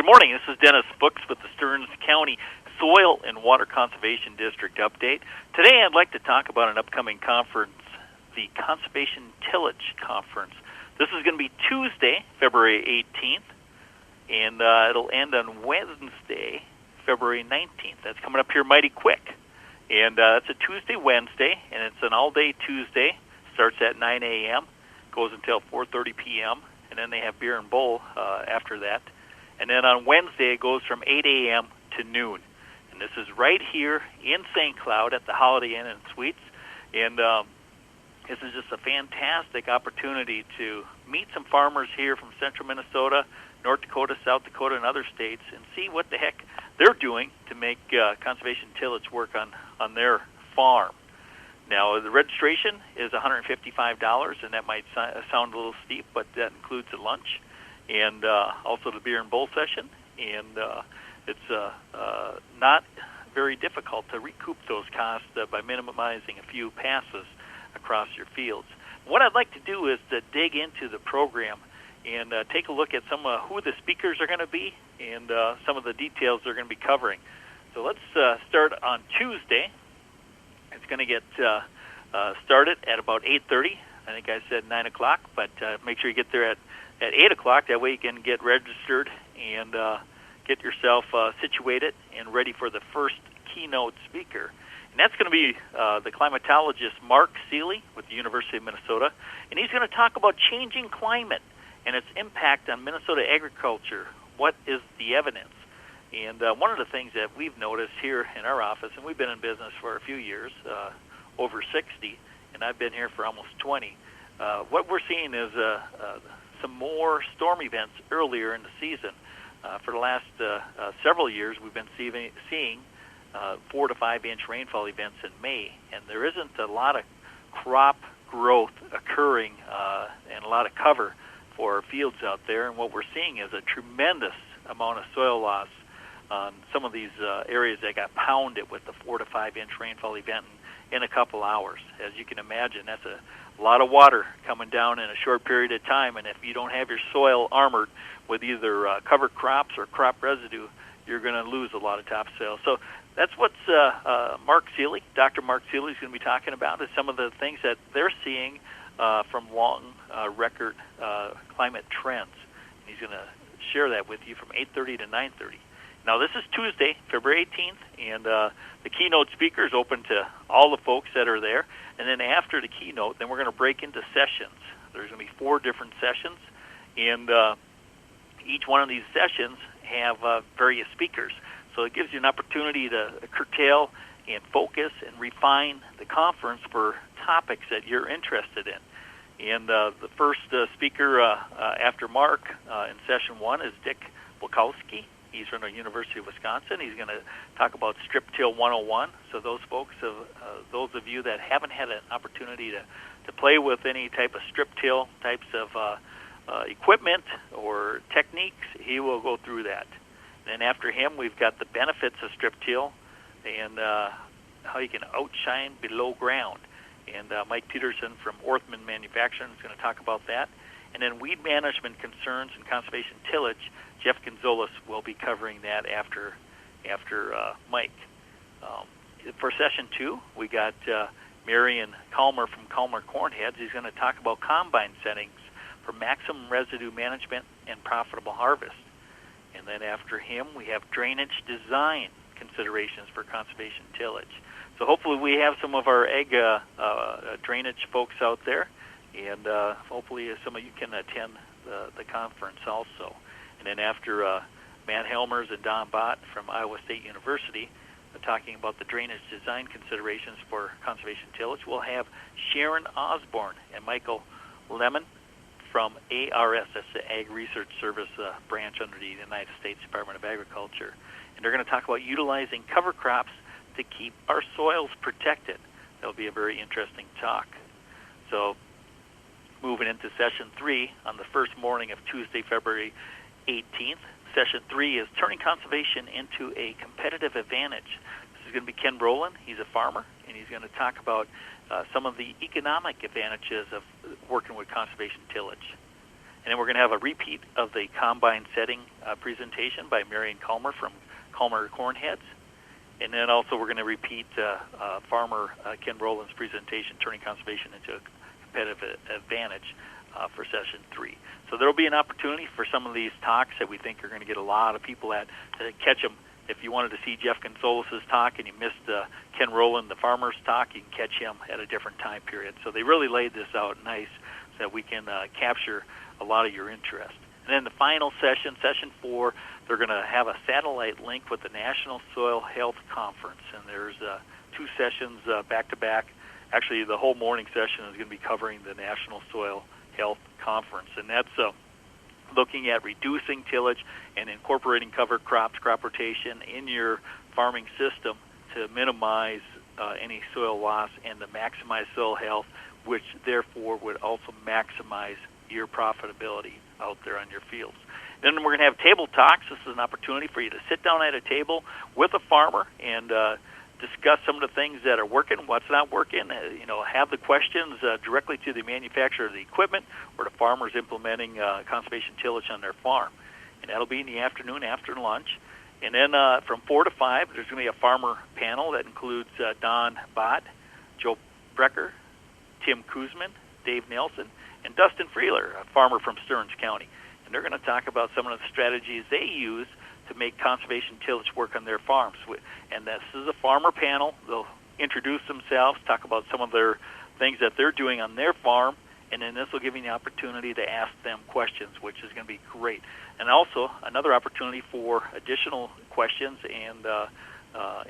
morning. This is Dennis Fuchs with the Stearns County Soil and Water Conservation District update. Today I'd like to talk about an upcoming conference, the Conservation Tillage Conference. This is going to be Tuesday, February 18th, and it'll end on Wednesday, February 19th. That's coming up here mighty quick. And it's a Tuesday, Wednesday, and it's an all-day Tuesday. Starts at 9 a.m., goes until 4:30 p.m., and then they have beer and bowl after that. And then on Wednesday, it goes from 8 a.m. to noon. And this is right here in St. Cloud at the Holiday Inn and Suites. And this is just a fantastic opportunity to meet some farmers here from central Minnesota, North Dakota, South Dakota, and other states, and see what the heck they're doing to make conservation tillage work on their farm. Now, the registration is $155, and that might sound a little steep, but that includes a lunch and also the beer and bowl session. And it's not very difficult to recoup those costs by minimizing a few passes across your fields. What I'd like to do is to dig into the program and take a look at some who the speakers are going to be and some of the details they're going to be covering. So let's start on Tuesday. It's going to get started at about 8:30. I think I said 9 o'clock, but make sure you get there at 8 o'clock. That way you can get registered and get yourself situated and ready for the first keynote speaker. And that's going to be the climatologist Mark Seeley with the University of Minnesota. And he's going to talk about changing climate and its impact on Minnesota agriculture. What is the evidence? And one of the things that we've noticed here in our office, and we've been in business for a few years, over 60, and I've been here for almost 20, what we're seeing is some more storm events earlier in the season. For the last several years, we've been seeing 4 to 5 inch rainfall events in May, and there isn't a lot of crop growth occurring and a lot of cover for fields out there, and what we're seeing is a tremendous amount of soil loss on some of these areas that got pounded with the 4 to 5 inch rainfall event in a couple hours. As you can imagine, that's a lot of water coming down in a short period of time, and if you don't have your soil armored with either cover crops or crop residue, you're going to lose a lot of topsoil. So that's what Mark Seeley, Dr. Mark Seeley, is going to be talking about, is some of the things that they're seeing from long record climate trends. And he's going to share that with you from 8:30 to 9:30. Now, this is Tuesday, February 18th, and the keynote speaker is open to all the folks that are there. And then after the keynote, then we're going to break into sessions. There's going to be 4 different sessions, and each one of these sessions have various speakers. So it gives you an opportunity to curtail and focus and refine the conference for topics that you're interested in. And the first speaker after Mark in session 1 is Dick Bukowski. He's from the University of Wisconsin. He's going to talk about Strip Till 101. So those folks, those of you that haven't had an opportunity to play with any type of strip till types of equipment or techniques, he will go through that. And then after him, we've got the benefits of strip till and how you can outshine below ground. And Mike Peterson from Orthman Manufacturing is going to talk about that. And then weed management concerns and conservation tillage, Jeff Gonzalez will be covering that after Mike. For session 2, we got Marion Calmer from Calmer Cornheads. He's going to talk about combine settings for maximum residue management and profitable harvest. And then after him, we have drainage design considerations for conservation tillage. So hopefully we have some of our egg drainage folks out there, and hopefully some of you can attend the conference also. And then after Matt Helmers and Don Bott from Iowa State University talking about the drainage design considerations for conservation tillage, we'll have Sharon Osborne and Michael Lemon from ARS, that's the Ag Research Service branch under the United States Department of Agriculture. And they're going to talk about utilizing cover crops to keep our soils protected. That'll be a very interesting talk. So moving into session 3 on the first morning of Tuesday, February 18th. Session 3 is turning conservation into a competitive advantage. This is going to be Ken Brolin. He's a farmer, and he's going to talk about some of the economic advantages of working with conservation tillage. And then we're going to have a repeat of the combine setting presentation by Marion Calmer from Calmer Cornheads. And then also we're going to repeat farmer Ken Rowland's presentation, Turning Conservation into a Competitive Advantage for Session 3. So there will be an opportunity for some of these talks that we think are going to get a lot of people at to catch them. If you wanted to see Jeff Gonzalez's talk and you missed Ken Rowland, the farmer's talk, you can catch him at a different time period. So they really laid this out nice so that we can capture a lot of your interest. And then the final session, Session 4, they're going to have a satellite link with the National Soil Health Conference. And there's 2 sessions back-to-back. Actually, the whole morning session is going to be covering the National Soil Health Conference. And that's looking at reducing tillage and incorporating cover crops, crop rotation in your farming system to minimize any soil loss and to maximize soil health, which therefore would also maximize your profitability out there on your fields. Then we're going to have table talks. This is an opportunity for you to sit down at a table with a farmer and discuss some of the things that are working, what's not working, have the questions directly to the manufacturer of the equipment or the farmers implementing conservation tillage on their farm. And that'll be in the afternoon after lunch. And then from 4 to 5, there's going to be a farmer panel that includes Don Bott, Joe Brecker, Tim Kuzman, Dave Nelson, and Dustin Freeler, a farmer from Stearns County. And they're going to talk about some of the strategies they use to make conservation tillage work on their farms. And this is a farmer panel. They'll introduce themselves, talk about some of their things that they're doing on their farm, and then this will give you the opportunity to ask them questions, which is going to be great. And also another opportunity for additional questions and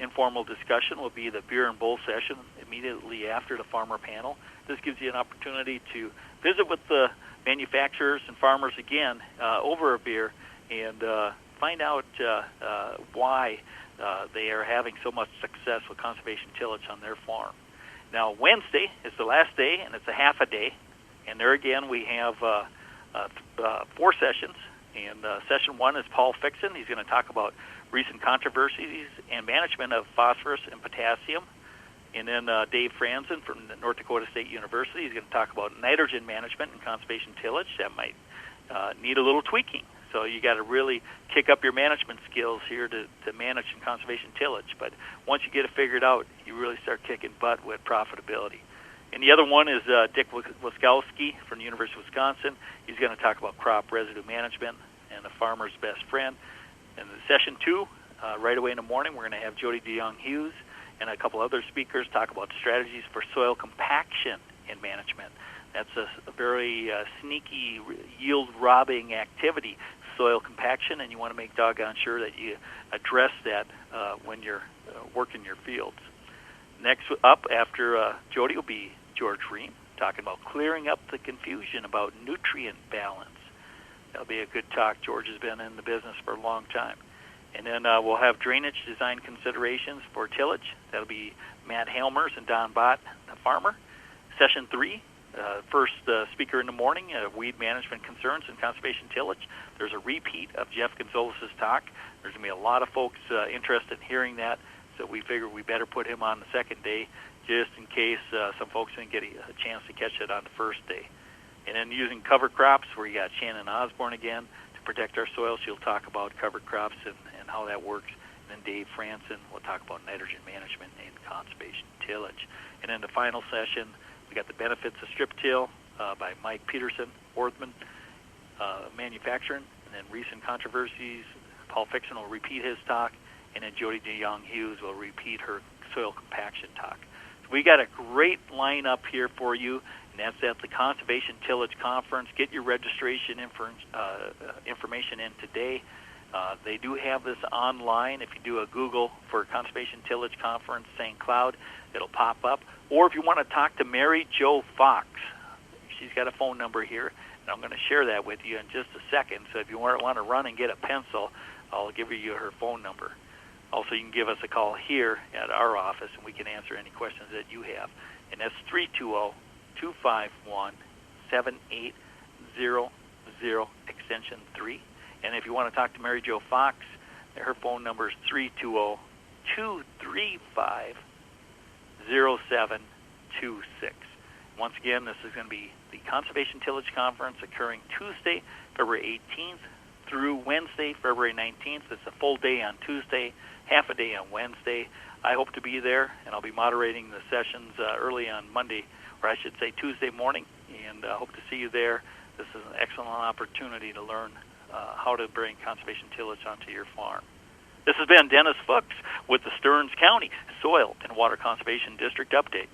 informal discussion will be the beer and bowl session immediately after the farmer panel. This gives you an opportunity to visit with the manufacturers and farmers again over a beer and find out why they are having so much success with conservation tillage on their farm. Now, Wednesday is the last day, and it's a half a day. And there again, we have 4 sessions. And Session 1 is Paul Fixon. He's going to talk about recent controversies and management of phosphorus and potassium. And then Dave Franzen from North Dakota State University. He's going to talk about nitrogen management and conservation tillage. That might need a little tweaking. So you got to really kick up your management skills here to manage in conservation tillage. But once you get it figured out, you really start kicking butt with profitability. And the other one is Dick Wiskowski from the University of Wisconsin. He's going to talk about crop residue management and the farmer's best friend. And in Session 2, right away in the morning, we're going to have Jody DeYoung-Hughes and a couple other speakers talk about strategies for soil compaction in management. That's a very sneaky, yield-robbing activity, soil compaction, and you want to make doggone sure that you address that when you're working your fields. Next up after Jody will be George Ream, talking about clearing up the confusion about nutrient balance. That'll be a good talk. George has been in the business for a long time. And then we'll have drainage design considerations for tillage. That'll be Matt Helmers and Don Bott, the farmer. Session 3, first speaker in the morning, weed management concerns and conservation tillage. There's a repeat of Jeff Gonzalez's talk. There's going to be a lot of folks interested in hearing that, so we figured we better put him on the second day just in case some folks didn't get a chance to catch it on the first day. And then using cover crops, where you got Shannon Osborne again to protect our soil. She'll talk about cover crops and how that works. And then Dave Franzen will talk about nitrogen management and conservation tillage. And then the final session, we got the benefits of strip till by Mike Peterson, Orthman, manufacturing, and then recent controversies. Paul Fixon will repeat his talk, and then Jody DeYoung-Hughes will repeat her soil compaction talk. So we got a great lineup here for you, and that's at the Conservation Tillage Conference. Get your registration information in today. They do have this online. If you do a Google for Conservation Tillage Conference St. Cloud, it'll pop up. Or if you want to talk to Mary Jo Fox, she's got a phone number here, and I'm going to share that with you in just a second. So if you want to run and get a pencil, I'll give you her phone number. Also, you can give us a call here at our office, and we can answer any questions that you have. And that's 320-251-7800, extension 3. And if you want to talk to Mary Jo Fox, her phone number is 320-235-0726. Once again, this is going to be the Conservation Tillage Conference occurring Tuesday, February 18th through Wednesday, February 19th. It's a full day on Tuesday, half a day on Wednesday. I hope to be there, and I'll be moderating the sessions early on Monday, or I should say Tuesday morning, and hope to see you there. This is an excellent opportunity to learn how to bring conservation tillage onto your farm. This has been Dennis Fuchs with the Stearns County Soil and Water Conservation District Update.